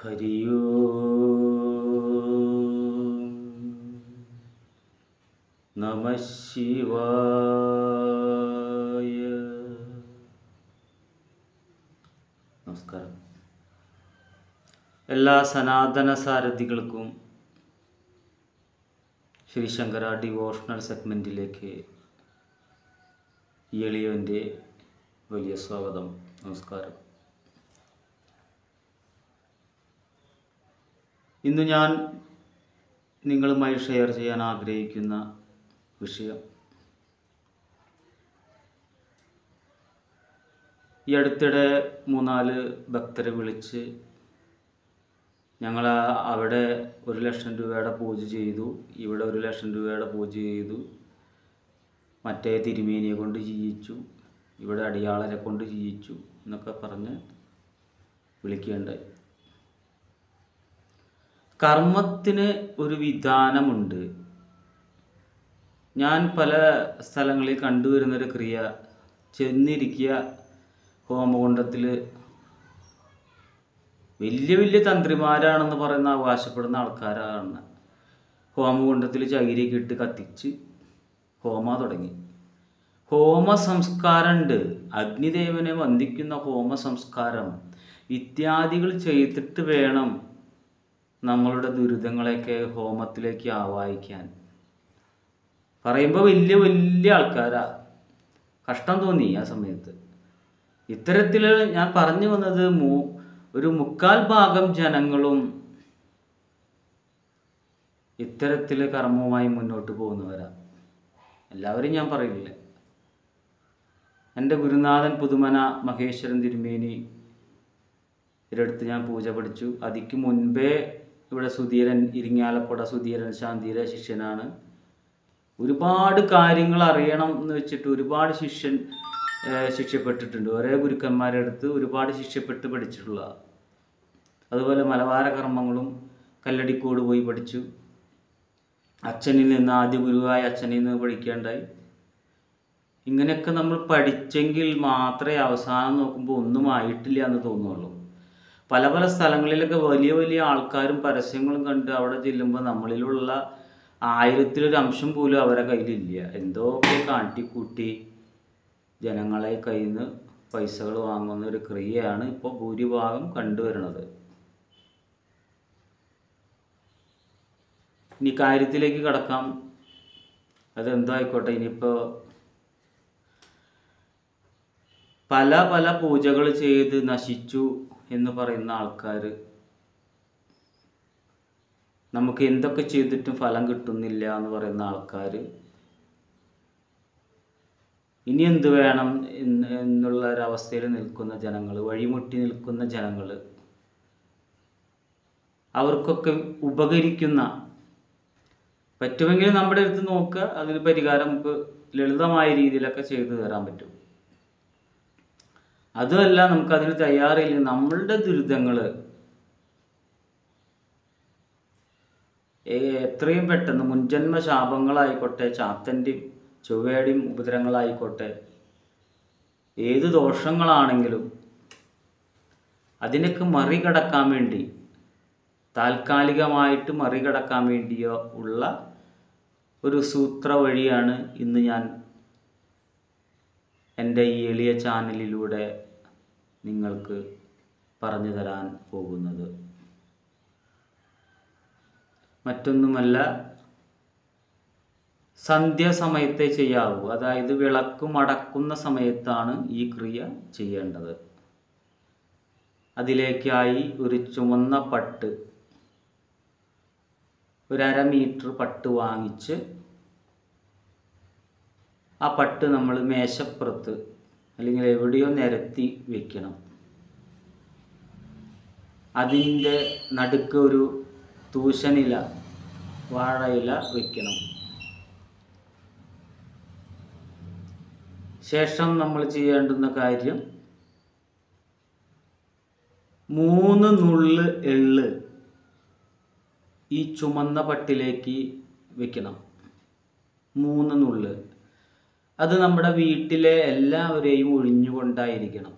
ഹരി ഓം നമഃ ശിവായ. നമസ്കാരം. എല്ലാ സനാതന സാരഥികൾക്കും ശ്രീശങ്കര ഡിവോഷണൽ സെഗ്മെൻറ്റിലേക്ക് എളിയവൻ്റെ വലിയ സ്വാഗതം. നമസ്കാരം. ഇന്ന് ഞാൻ നിങ്ങളുമായി ഷെയർ ചെയ്യാൻ ആഗ്രഹിക്കുന്ന വിഷയം, ഈ അടുത്തിടെ 3-4 ഭക്തരെ വിളിച്ച് ഞങ്ങൾ അവിടെ 1,00,000 രൂപയുടെ പൂജ ചെയ്തു, ഇവിടെ 1,00,000 രൂപയുടെ പൂജ ചെയ്തു, മറ്റേ തിരുമേനിയെ കൊണ്ട് ചെയ്യിച്ചു, ഇവിടെ അടിയാളരെ കൊണ്ട് ചെയ്യിച്ചു എന്നൊക്കെ പറഞ്ഞ് വിളിക്കുകയുണ്ടായി. കർമ്മത്തിന് ഒരു വിധാനമുണ്ട്. ഞാൻ പല സ്ഥലങ്ങളിൽ കണ്ടുവരുന്നൊരു ക്രിയ, ചെന്നിരിക്കുക ഹോമകുണ്ടത്തിൽ വലിയ വലിയ തന്ത്രിമാരാണെന്ന് പറയുന്ന അവകാശപ്പെടുന്ന ആൾക്കാരാണ്. ഹോമകുണ്ടത്തിൽ ചകിരിയൊക്കെ ഇട്ട് കത്തിച്ച് ഹോമ തുടങ്ങി. ഹോമ സംസ്കാരമുണ്ട്, അഗ്നിദേവനെ വന്ദിക്കുന്ന ഹോമ സംസ്കാരം ഇത്യാദികൾ ചെയ്തിട്ട് വേണം നമ്മളുടെ ദുരിതങ്ങളെയൊക്കെ ഹോമത്തിലേക്ക് ആവാഹിക്കാൻ. പറയുമ്പോൾ വലിയ വലിയ ആൾക്കാരാ, കഷ്ടം തോന്നി ആ സമയത്ത്. ഇത്തരത്തിൽ ഞാൻ പറഞ്ഞു വന്നത്, ഒരു 3/4 ജനങ്ങളും ഇത്തരത്തിൽ കർമ്മവുമായി മുന്നോട്ട് പോകുന്നവരാ. എല്ലാവരും ഞാൻ പറയില്ല. എൻ്റെ ഗുരുനാഥൻ പുതുമന മഹേശ്വരൻ തിരുമേനി ഇവരടുത്ത് ഞാൻ പൂജ പഠിച്ചു. അതിക്ക് മുൻപേ ഇവിടെ സുധീരൻ, ഇരിങ്ങാലക്കുട സുധീരൻ ശാന്തിയുടെ ശിഷ്യനാണ്. ഒരുപാട് കാര്യങ്ങൾ അറിയണം എന്ന് വെച്ചിട്ട് ഒരുപാട് ശിഷ്യപ്പെട്ടിട്ടുണ്ട്. ഒരേ ഗുരുക്കന്മാരുടെ അടുത്ത് ഒരുപാട് ശിഷ്യപ്പെട്ട് പഠിച്ചിട്ടുള്ള. അതുപോലെ മലബാര കർമ്മങ്ങളും കല്ലടിക്കോട് പോയി പഠിച്ചു. അച്ഛനിൽ നിന്ന്, ആദ്യ ഗുരുവായ അച്ഛനിൽ നിന്ന് പഠിക്കേണ്ടായി. ഇങ്ങനെയൊക്കെ നമ്മൾ പഠിച്ചെങ്കിൽ മാത്രമേ അവസാനം നോക്കുമ്പോൾ ഒന്നും ആയിട്ടില്ല എന്ന് തോന്നുള്ളൂ. പല പല സ്ഥലങ്ങളിലൊക്കെ വലിയ വലിയ ആൾക്കാരും പരസ്യങ്ങളും കണ്ട് അവിടെ ചെല്ലുമ്പോൾ നമ്മളിലുള്ള 1000-1 അംശം പോലും അവരുടെ കയ്യിലില്ല. എന്തൊക്കെ കാട്ടിക്കൂട്ടി ജനങ്ങളെ കയ്യിൽ നിന്ന് പൈസകൾ വാങ്ങുന്ന ഒരു ക്രിയയാണ് ഇപ്പോൾ ഭൂരിഭാഗം കണ്ടുവരുന്നത്. ഇനി കാര്യത്തിലേക്ക് കടക്കാം. അതെന്തായിക്കോട്ടെ. ഇനിയിപ്പോൾ പല പല പൂജകൾ ചെയ്ത് നശിച്ചു എന്ന് പറയുന്ന ആൾക്കാർ, നമുക്ക് എന്തൊക്കെ ചെയ്തിട്ടും ഫലം കിട്ടുന്നില്ല എന്ന് പറയുന്ന ആൾക്കാർ, ഇനി എന്ത് വേണം എന്നുള്ള ഒരവസ്ഥയിൽ നിൽക്കുന്ന ജനങ്ങൾ, വഴിമുട്ടി നിൽക്കുന്ന ജനങ്ങൾ, അവർക്കൊക്കെ ഉപകരിക്കുന്ന, പറ്റുമെങ്കിൽ നമ്മുടെ അടുത്ത് നോക്കുക, അതിന് പരിഹാരം നമുക്ക് ലളിതമായ രീതിയിലൊക്കെ ചെയ്തു തരാൻ പറ്റും. അതുമല്ല, നമുക്കതിന് തയ്യാറില്ല. നമ്മളുടെ ദുരിതങ്ങൾ എത്രയും പെട്ടെന്ന്, മുൻജന്മ ശാപങ്ങളായിക്കോട്ടെ, ചാത്തൻ്റെയും ചൊവ്വയുടെയും ഉപദ്രവങ്ങളായിക്കോട്ടെ, ഏത് ദോഷങ്ങളാണെങ്കിലും അതിനൊക്കെ മറികടക്കാൻ വേണ്ടി, താൽക്കാലികമായിട്ട് മറികടക്കാൻ വേണ്ടിയോ ഉള്ള ഒരു സൂത്ര വഴിയാണ് ഇന്ന് ഞാൻ എൻ്റെ ഈ എളിയ ചാനലിലൂടെ നിങ്ങൾക്ക് പറഞ്ഞു തരാൻ പോകുന്നത്. മറ്റൊന്നുമല്ല, സന്ധ്യാസമയത്തെ ചെയ്യാവൂ. അതായത് വിളക്ക് മടക്കുന്ന സമയത്താണ് ഈ ക്രിയ ചെയ്യേണ്ടത്. അതിലേക്കായി ഒരു ചുവന്ന പട്ട്, 1/2 മീറ്റർ പട്ട് വാങ്ങിച്ച് ആ പട്ട് നമ്മൾ മേശപ്പുറത്ത് അല്ലെങ്കിൽ എവിടെയോ നിരത്തി വയ്ക്കണം. അതിൻ്റെ നടുക്ക് ഒരു തൂശനില, വാഴയില വയ്ക്കണം. ശേഷം നമ്മൾ ചെയ്യേണ്ടുന്ന കാര്യം, 3 നുള്ള് എള്ള് ഈ ചുമന്ന പട്ടിലേക്ക് വയ്ക്കണം. 3 നുള്ള്. അത് നമ്മുടെ വീട്ടിലെ എല്ലാവരെയും ഒഴിഞ്ഞുകൊണ്ടായിരിക്കണം.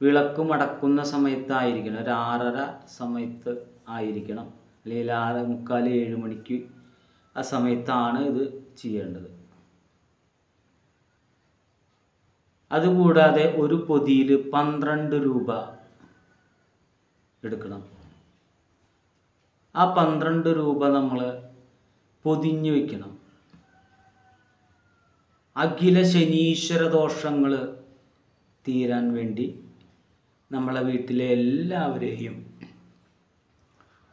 വിളക്കും അടക്കുന്ന സമയത്തായിരിക്കണം, ഒരു 6:30 സമയത്ത് ആയിരിക്കണം, അല്ലെങ്കിൽ 6:45 7 മണിക്ക് ആ സമയത്താണ് ഇത് ചെയ്യേണ്ടത്. അതുകൂടാതെ ഒരു പൊതിയിൽ 12 രൂപ എടുക്കണം. ആ 12 രൂപ നമ്മൾ പൊതിഞ്ഞു വയ്ക്കണം. അഖില ശനീശ്വര ദോഷങ്ങൾ തീരാൻ വേണ്ടി നമ്മളെ വീട്ടിലെ എല്ലാവരെയും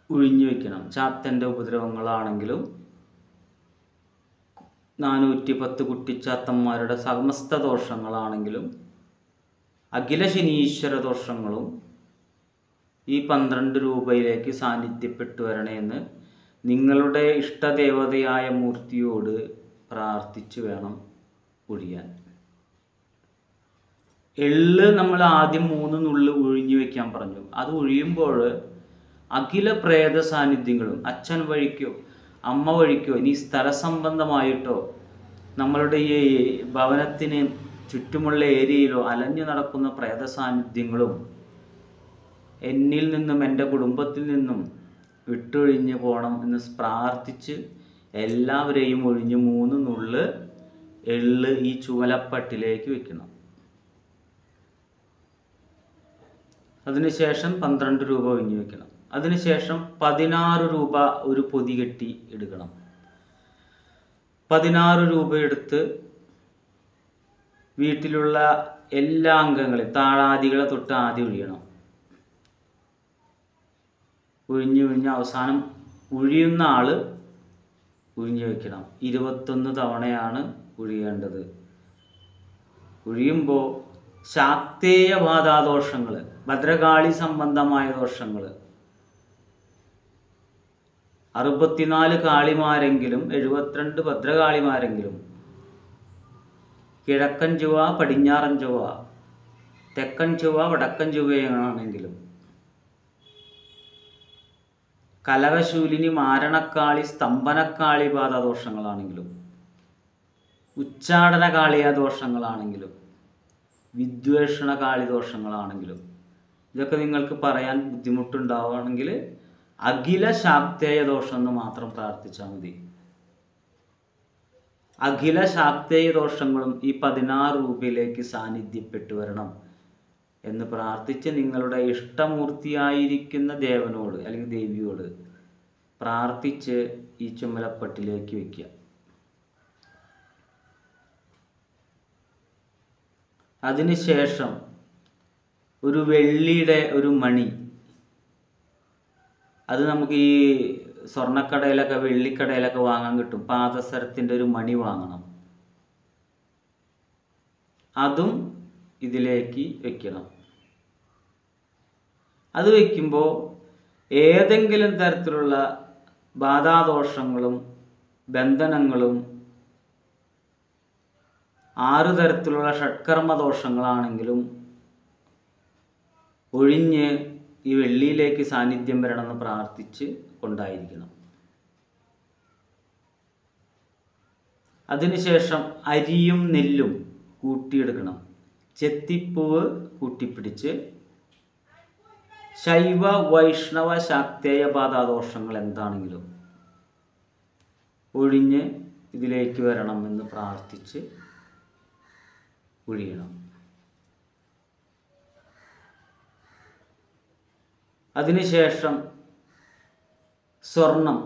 ഒഴിഞ്ഞു വയ്ക്കണം. ചാത്തൻ്റെ ഉപദ്രവങ്ങളാണെങ്കിലും 410 കുട്ടിച്ചാത്തന്മാരുടെ സമസ്ത ദോഷങ്ങളാണെങ്കിലും അഖില ശനീശ്വര ദോഷങ്ങളും ഈ 12 രൂപയിലേക്ക് സാന്നിധ്യപ്പെട്ടു വരണേന്ന് നിങ്ങളുടെ ഇഷ്ടദേവതയായ മൂർത്തിയോട് പ്രാർത്ഥിച്ച് വേണം ഒഴിയാൻ. എള്ള് നമ്മൾ ആദ്യം 3 നുള്ള് ഒഴിഞ്ഞു വയ്ക്കാൻ പറഞ്ഞു. അത് ഒഴിയുമ്പോൾ അഖില പ്രേത സാന്നിധ്യങ്ങളും അച്ഛൻ വഴിക്കോ അമ്മ വഴിക്കോ ഇനി സ്ഥലസംബന്ധമായിട്ടോ നമ്മളുടെ ഈ ഭവനത്തിന് ചുറ്റുമുള്ള ഏരിയയിലോ അലഞ്ഞു നടക്കുന്ന പ്രേത സാന്നിധ്യങ്ങളും എന്നിൽ നിന്നും എൻ്റെ കുടുംബത്തിൽ നിന്നും വിട്ടൊഴിഞ്ഞ് പോകണം എന്ന് പ്രാർത്ഥിച്ച് എല്ലാവരെയും ഒഴിഞ്ഞ് 3 നുള്ള് എള്ള് ഈ ചുവലപ്പട്ടിലേക്ക് വെക്കണം. അതിനുശേഷം 12 രൂപ ഒഴിഞ്ഞു വെക്കണം. അതിനുശേഷം 16 രൂപ ഒരു പൊതി കെട്ടി എടുക്കണം. 16 രൂപ എടുത്ത് വീട്ടിലുള്ള എല്ലാ അംഗങ്ങളെയും താഴാദികളെ തൊട്ട് ആദ്യം ഒഴിയണം. ഒഴിഞ്ഞ് അവസാനം ഒഴിയുന്ന ആൾ ഒഴിഞ്ഞു വയ്ക്കണം. 21 തവണയാണ് ഒഴിയേണ്ടത്. ഒഴിയുമ്പോൾ ശാക്തേയ ബാധാദോഷങ്ങൾ, ഭദ്രകാളി സംബന്ധമായ ദോഷങ്ങൾ 64 കാളിമാരെങ്കിലും 72 ഭദ്രകാളിമാരെങ്കിലും കിഴക്കൻ ചൊവ്വ പടിഞ്ഞാറൻ ചൊവ്വ തെക്കൻ ചൊവ്വ വടക്കൻ ചൊവ്വയാണെങ്കിലും കലകശൂലിനി മാരണക്കാളി സ്തംഭനക്കാളി ബാധാദോഷങ്ങളാണെങ്കിലും ഉച്ചാടന കാളിയ ദോഷങ്ങളാണെങ്കിലും വിദ്വേഷണ കാളി ദോഷങ്ങളാണെങ്കിലും ഇതൊക്കെ നിങ്ങൾക്ക് പറയാൻ ബുദ്ധിമുട്ടുണ്ടാവുകയാണെങ്കിൽ അഖില ശാക്തേയ ദോഷം എന്ന് മാത്രം പ്രാർത്ഥിച്ചാൽ മതി. അഖില ശാക്തേയ ദോഷങ്ങളും ഈ 16 രൂപയിലേക്ക് സാന്നിധ്യപ്പെട്ടു വരണം എന്ന് പ്രാർത്ഥിച്ച് നിങ്ങളുടെ ഇഷ്ടമൂർത്തിയായിരിക്കുന്ന ദേവനോട് അല്ലെങ്കിൽ ദേവിയോട് പ്രാർത്ഥിച്ച് ഈ ചുമലപ്പട്ടിലേക്ക് വയ്ക്കുക. അതിനുശേഷം ഒരു വെള്ളിയുടെ ഒരു മണി, അത് നമുക്ക് ഈ സ്വർണ്ണക്കടയിലൊക്കെ വെള്ളിക്കടയിലൊക്കെ വാങ്ങാൻ കിട്ടും. പാദസരത്തിൻ്റെ ഒരു മണി വാങ്ങണം. അതും ഇതിലേക്ക് വയ്ക്കണം. അത് വയ്ക്കുമ്പോൾ ഏതെങ്കിലും തരത്തിലുള്ള ബാധാദോഷങ്ങളും ബന്ധനങ്ങളും 6 തരത്തിലുള്ള ഷഡ്കർമ്മദോഷങ്ങളാണെങ്കിലും ഒഴിഞ്ഞ് ഈ വെള്ളിയിലേക്ക് സാന്നിധ്യം വരണമെന്ന് പ്രാർത്ഥിച്ച് കൊണ്ടായിരിക്കണം. അതിനുശേഷം അരിയും നെല്ലും കൂട്ടിയെടുക്കണം. ചെത്തിപ്പൂവ് കൂട്ടിപ്പിടിച്ച് ശൈവ വൈഷ്ണവ ശാക്തേയ ബാധാദോഷങ്ങൾ എന്താണെങ്കിലും ഒഴിഞ്ഞ് ഇതിലേക്ക് വരണം എന്ന് പ്രാർത്ഥിച്ച് ഒഴിയണം. അതിനുശേഷം സ്വർണം,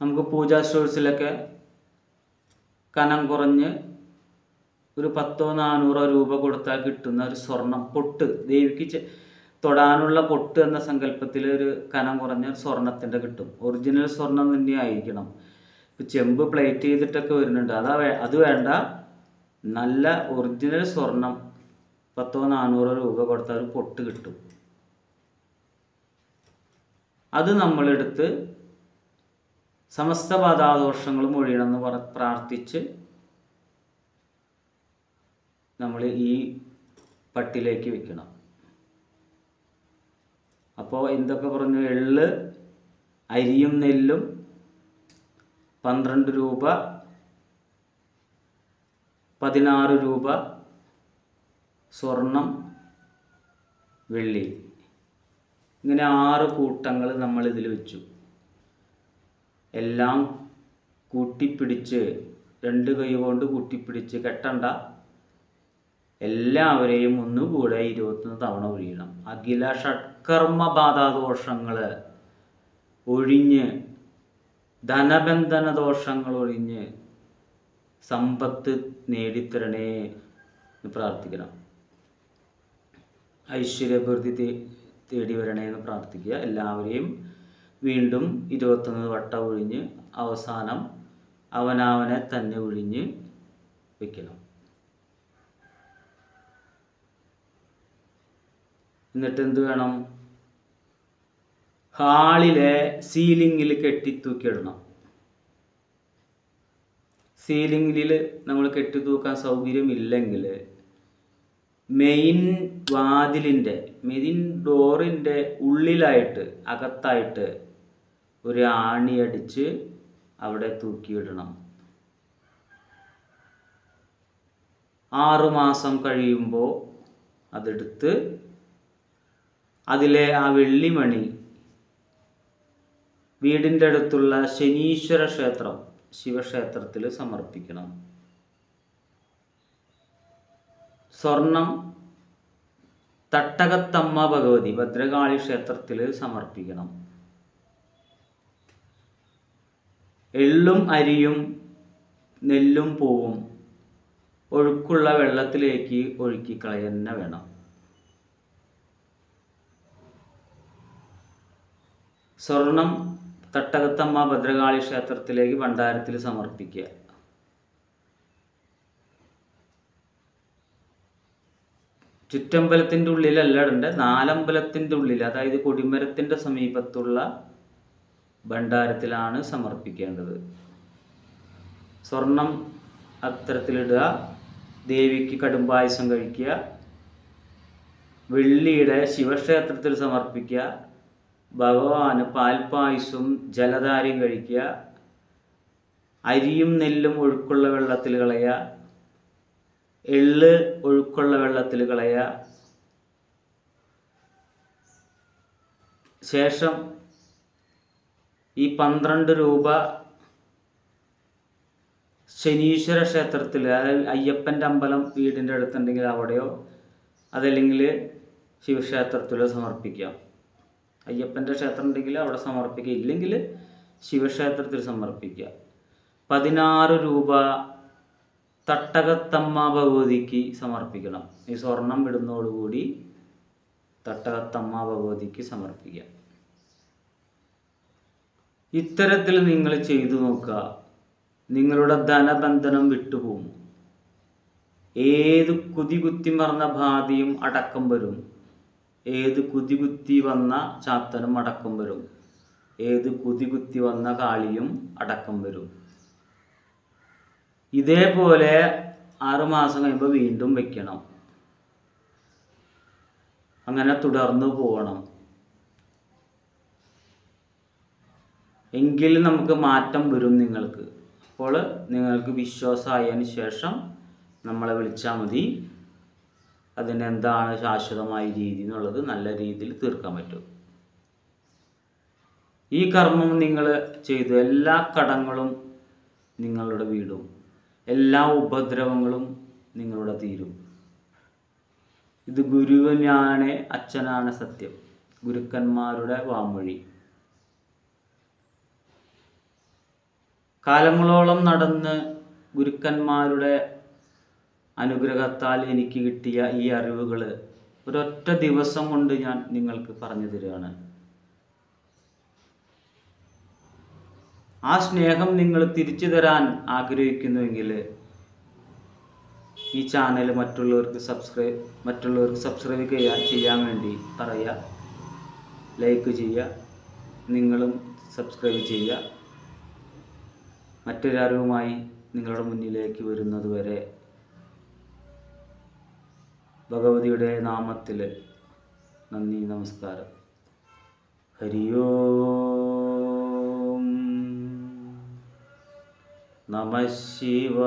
നമുക്ക് പൂജാ സ്റ്റോഴ്സിലൊക്കെ കനം കുറഞ്ഞ് ഒരു 100-400 രൂപ കൊടുത്താൽ കിട്ടുന്ന ഒരു സ്വർണം പൊട്ട്, ദേവിക്ക് തൊടാനുള്ള പൊട്ട് എന്ന സങ്കല്പത്തിൽ ഒരു കനം കുറഞ്ഞ സ്വർണത്തിൻ്റെ കിട്ടും. ഒറിജിനൽ സ്വർണം തന്നെ ആയിരിക്കണം. ഇപ്പോൾ ചെമ്പ് പ്ലേറ്റ് ചെയ്തിട്ടൊക്കെ വരുന്നുണ്ട്, അത് വേണ്ട. നല്ല ഒറിജിനൽ സ്വർണം 100-400 രൂപ കൊടുത്താൽ ഒരു പൊട്ട് കിട്ടും. അത് നമ്മളെടുത്ത് സമസ്ത ബാധാദോഷങ്ങളും ഒഴിയണമെന്ന് പ്രാർത്ഥിച്ച് നമ്മൾ ഈ പട്ടിലേക്ക് വെക്കണം. അപ്പോൾ എന്തൊക്കെ പറഞ്ഞു? എള്ള്, അരിയും നെല്ലും 12 രൂപ, 16 രൂപ, സ്വർണം, വെള്ളി, ഇങ്ങനെ 6 കൂട്ടങ്ങൾ നമ്മൾ ഇതിൽ വെച്ചു. എല്ലാം കൂട്ടിപ്പിടിച്ച് 2 കൈ കൊണ്ട് കൂട്ടിപ്പിടിച്ച് കെട്ടണ്ട, എല്ലാവരെയും ഒന്നുകൂടെ 21 തവണ ഒഴിയണം. അഖില ഷഡ്കർമ്മ ബാധാദോഷങ്ങൾ ഒഴിഞ്ഞ്, ധനബന്ധന ദോഷങ്ങൾ ഒഴിഞ്ഞ് സമ്പത്ത് നേടിത്തരണേ എന്ന് പ്രാർത്ഥിക്കണം. ഐശ്വര്യപ്രതി തേടി വരണേ എന്ന് പ്രാർത്ഥിക്കുക. എല്ലാവരെയും വീണ്ടും 21 വട്ടം ഒഴിഞ്ഞ് അവസാനം അവനവനെ തന്നെ ഒഴിഞ്ഞ് വയ്ക്കണം. എന്നിട്ട് എന്ത് വേണം? ഹാളിലെ സീലിങ്ങിൽ കെട്ടിത്തൂക്കിയിടണം. സീലിങ്ങിൽ നമ്മൾ കെട്ടിത്തൂക്കാൻ സൗകര്യമില്ലെങ്കിൽ മെയിൻ വാതിലിൻ്റെ, മെയിൻ ഡോറിൻ്റെ ഉള്ളിലായിട്ട്, അകത്തായിട്ട് ഒരു ആണി അടിച്ച് അവിടെ തൂക്കിയിടണം. 6 മാസം കഴിയുമ്പോൾ അതെടുത്ത് അതിലെ ആ വെള്ളിമണി വീടിൻ്റെ അടുത്തുള്ള ശനീശ്വര ക്ഷേത്രം, ശിവക്ഷേത്രത്തിൽ സമർപ്പിക്കണം. സ്വർണം തട്ടകത്തമ്മ ഭഗവതി, ഭദ്രകാളി ക്ഷേത്രത്തിൽ സമർപ്പിക്കണം. എള്ളും അരിയും നെല്ലും പൂവും ഒഴുക്കുള്ള വെള്ളത്തിലേക്ക് ഒഴുക്കി കളയുന്ന വേണം. സ്വർണം തട്ടകത്തമ്മ ഭദ്രകാളി ക്ഷേത്രത്തിലേക്ക് ഭണ്ഡാരത്തിൽ സമർപ്പിക്കുക. ചുറ്റമ്പലത്തിൻ്റെ ഉള്ളിലല്ല ഇടേണ്ടത്, 4 അമ്പലത്തിൻ്റെ ഉള്ളിൽ, അതായത് കൊടിമരത്തിൻ്റെ സമീപത്തുള്ള ഭണ്ഡാരത്തിലാണ് സമർപ്പിക്കേണ്ടത്. സ്വർണം അത്തരത്തിലിടുക. ദേവിക്ക് കടുംപായസം കഴിക്കുക. വെള്ളിയുടെ ശിവക്ഷേത്രത്തിൽ സമർപ്പിക്കുക. ഭഗവാന് പാൽപ്പായസവും ജലധാരയും കഴിക്കുക. അരിയും നെല്ലും ഒഴുക്കുള്ള വെള്ളത്തിൽ കളയുക. എള്ള് ഒഴുക്കുള്ള വെള്ളത്തിൽ കളയുക. ശേഷം ഈ 12 രൂപ ശനീശ്വര ക്ഷേത്രത്തിൽ, അതായത് അയ്യപ്പൻ്റെ അമ്പലം വീടിൻ്റെ അടുത്തുണ്ടെങ്കിൽ അവിടെയോ, അതല്ലെങ്കിൽ ശിവക്ഷേത്രത്തിലോ സമർപ്പിക്കാം. അയ്യപ്പൻ്റെ ക്ഷേത്രം ഉണ്ടെങ്കിൽ അവിടെ സമർപ്പിക്കുക, ഇല്ലെങ്കിൽ ശിവക്ഷേത്രത്തിൽ സമർപ്പിക്കുക. 16 രൂപ തട്ടകത്തമ്മ ഭഗവതിക്ക് സമർപ്പിക്കണം. ഈ സ്വർണം ഇടുന്നതോടുകൂടി തട്ടകത്തമ്മ ഭഗവതിക്ക് സമർപ്പിക്കുക. ഇത്തരത്തിൽ നിങ്ങൾ ചെയ്തു നോക്കുക. നിങ്ങളുടെ ധനബന്ധനം വിട്ടുപോകും. ഏത് കുത്തി മറന്ന ബാധയും അടക്കം വരും. ഏത് കുത്തി വന്ന ചാത്തനും അടക്കം വരും. ഏത് കുത്തി വന്ന കാളിയും അടക്കം വരും. ഇതേപോലെ 6 മാസം കഴിയുമ്പോൾ വീണ്ടും വയ്ക്കണം. അങ്ങനെ തുടർന്നു പോകണം. എങ്കിൽ നമുക്ക് മാറ്റം വരും നിങ്ങൾക്ക്. അപ്പോൾ നിങ്ങൾക്ക് വിശ്വാസമായതിന് ശേഷം നമ്മളെ വിളിച്ചാൽ മതി. അതിനെന്താണ് ശാശ്വതമായ രീതി എന്നുള്ളത് നല്ല രീതിയിൽ തീർക്കാൻ പറ്റും. ഈ കർമ്മം നിങ്ങൾ ചെയ്തു, എല്ലാ കടങ്ങളും നിങ്ങളുടെ വീടും, എല്ലാ ഉപദ്രവങ്ങളും നിങ്ങളുടെ തീരും. ഇത് ഗുരുവിനാണ്, അച്ഛനാണ് സത്യം, ഗുരുക്കന്മാരുടെ വാമൊഴി. കാലങ്ങളോളം നടന്ന് ഗുരുക്കന്മാരുടെ അനുഗ്രഹത്താൽ എനിക്ക് കിട്ടിയ ഈ അറിവുകൾ ഒരൊറ്റ ദിവസം കൊണ്ട് ഞാൻ നിങ്ങൾക്ക് പറഞ്ഞു തരികയാണ്. ആ സ്നേഹം നിങ്ങൾ തിരിച്ചു തരാൻ ആഗ്രഹിക്കുന്നുവെങ്കിൽ ഈ ചാനൽ മറ്റുള്ളവർക്ക് സബ്സ്ക്രൈബ് ചെയ്യാൻ വേണ്ടി പറയുക, ലൈക്ക് ചെയ്യുക, നിങ്ങളും സബ്സ്ക്രൈബ് ചെയ്യുക. മറ്റൊരറിവുമായി നിങ്ങളുടെ മുന്നിലേക്ക് വരുന്നത് വരെ ഭഗവതിയുടെ നാമത്തിൽ നന്ദി, നമസ്കാരം. ഹരി ഓം നമഃ ശിവായ.